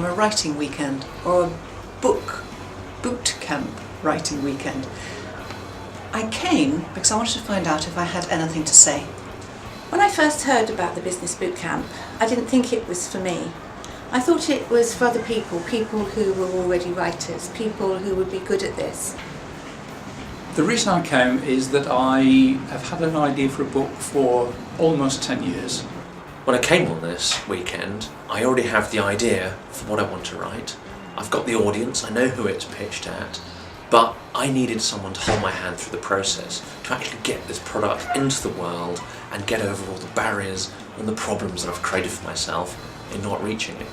on a writing weekend or a book boot camp writing weekend. I came because I wanted to find out if I had anything to say. When I first heard about the Business Book Camp, I didn't think it was for me. I thought it was for other people who were already writers, people who would be good at this. The reason I came is that I have had an idea for a book for almost 10 years. When I came on this weekend, I already have the idea for what I want to write. I've got the audience, I know who it's pitched at, but I needed someone to hold my hand through the process to actually get this product into the world and get over all the barriers and the problems that I've created for myself in not reaching it.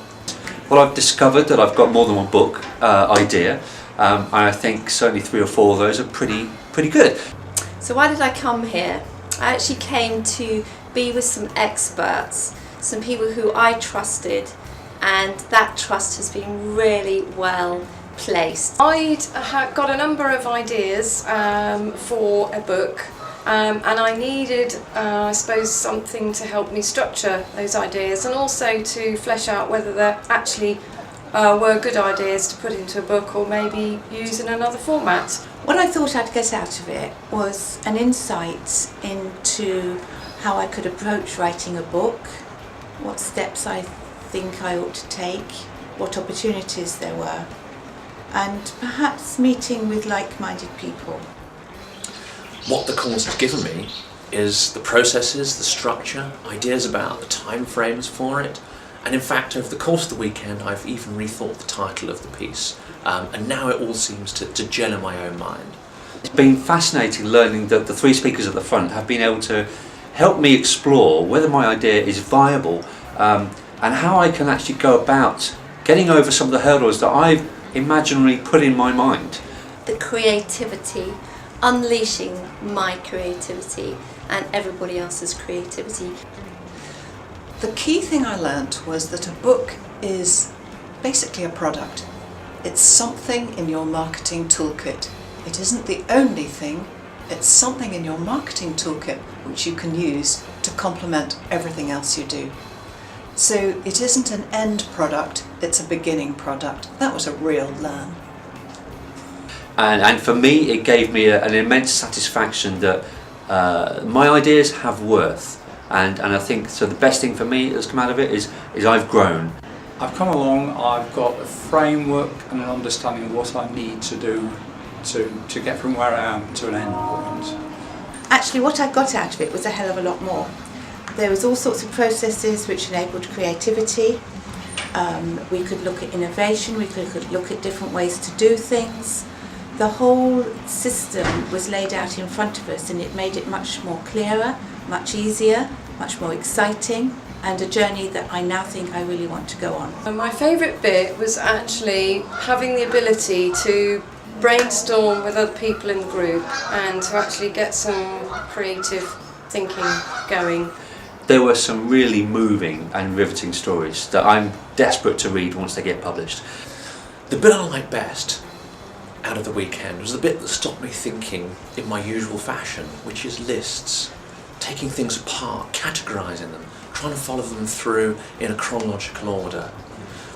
Well, I've discovered that I've got more than one book idea. I think certainly 3 or 4 of those are pretty good. So why did I come here? I actually came to be with some experts, some people who I trusted, and that trust has been really well placed. I'd got a number of ideas for a book, and I needed, I suppose, something to help me structure those ideas and also to flesh out whether they actually were good ideas to put into a book or maybe use in another format. What I thought I'd get out of it was an insight into how I could approach writing a book, what steps I think I ought to take, what opportunities there were, and perhaps meeting with like-minded people. What the course has given me is the processes, the structure, ideas about the time frames for it, and in fact over the course of the weekend I've even rethought the title of the piece, and now it all seems to gel in my own mind. It's been fascinating learning that the 3 speakers at the front have been able to help me explore whether my idea is viable and how I can actually go about getting over some of the hurdles that I've imaginarily put in my mind. The creativity, unleashing my creativity and everybody else's creativity. The key thing I learnt was that a book is basically a product. It's something in your marketing toolkit. It isn't the only thing, it's something in your marketing toolkit which you can use to complement everything else you do. So it isn't an end product, it's a beginning product. That was a real learn. And for me, it gave me an immense satisfaction that my ideas have worth. And I think so. The best thing for me that's come out of it is I've grown. I've come along, I've got a framework and an understanding of what I need to do to get from where I am to an end point. Actually, what I got out of it was a hell of a lot more. There was all sorts of processes which enabled creativity. We could look at innovation, we could look at different ways to do things. The whole system was laid out in front of us and it made it much more clearer, much easier, much more exciting, and a journey that I now think I really want to go on. And my favourite bit was actually having the ability to brainstorm with other people in the group and to actually get some creative thinking going. There were some really moving and riveting stories that I'm desperate to read once they get published. The bit I like best out of the weekend was the bit that stopped me thinking in my usual fashion, which is lists. Taking things apart, categorising them, trying to follow them through in a chronological order.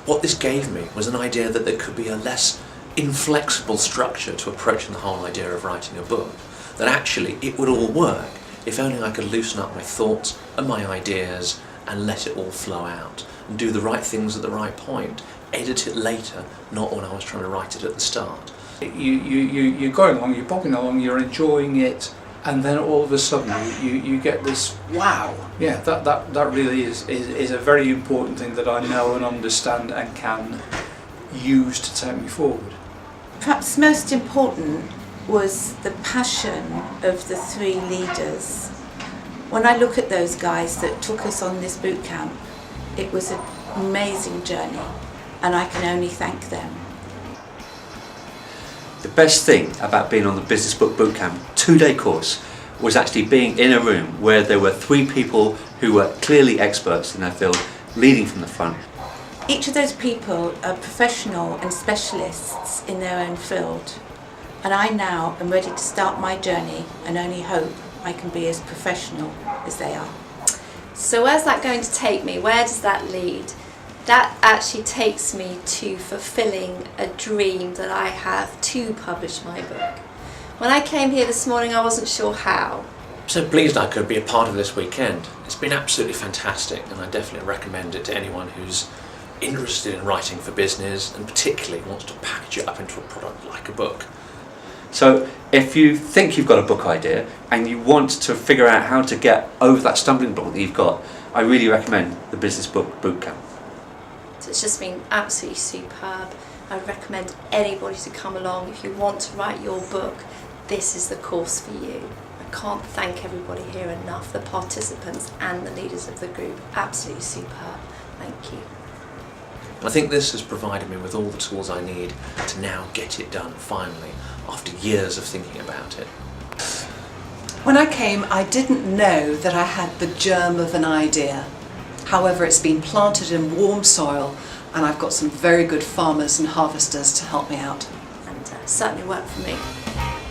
What this gave me was an idea that there could be a less inflexible structure to approaching the whole idea of writing a book. That actually it would all work if only I could loosen up my thoughts and my ideas and let it all flow out and do the right things at the right point. Edit it later, not when I was trying to write it at the start. You're going along, you're bobbing along, you're enjoying it, and then all of a sudden you get this wow. Yeah, that really is a very important thing that I know and understand and can use to take me forward. Perhaps most important was the passion of the 3 leaders. When I look at those guys that took us on this boot camp, it was an amazing journey and I can only thank them. The best thing about being on the Business Book Bootcamp 2-day course was actually being in a room where there were 3 people who were clearly experts in their field, leading from the front. Each of those people are professional and specialists in their own field, and I now am ready to start my journey and only hope I can be as professional as they are. So where's that going to take me? Where does that lead? that actually takes me to fulfilling a dream that I have to publish my book. When I came here this morning, I wasn't sure how. I'm so pleased I could be a part of this weekend. It's been absolutely fantastic, and I definitely recommend it to anyone who's interested in writing for business and particularly wants to package it up into a product like a book. So if you think you've got a book idea and you want to figure out how to get over that stumbling block that you've got, I really recommend the Business Book Bootcamp. So it's just been absolutely superb. I recommend anybody to come along. If you want to write your book, this is the course for you. I can't thank everybody here enough, the participants and the leaders of the group. Absolutely superb. Thank you. I think this has provided me with all the tools I need to now get it done finally, after years of thinking about it. When I came, I didn't know that I had the germ of an idea. However, it's been planted in warm soil and I've got some very good farmers and harvesters to help me out. And certainly worked for me.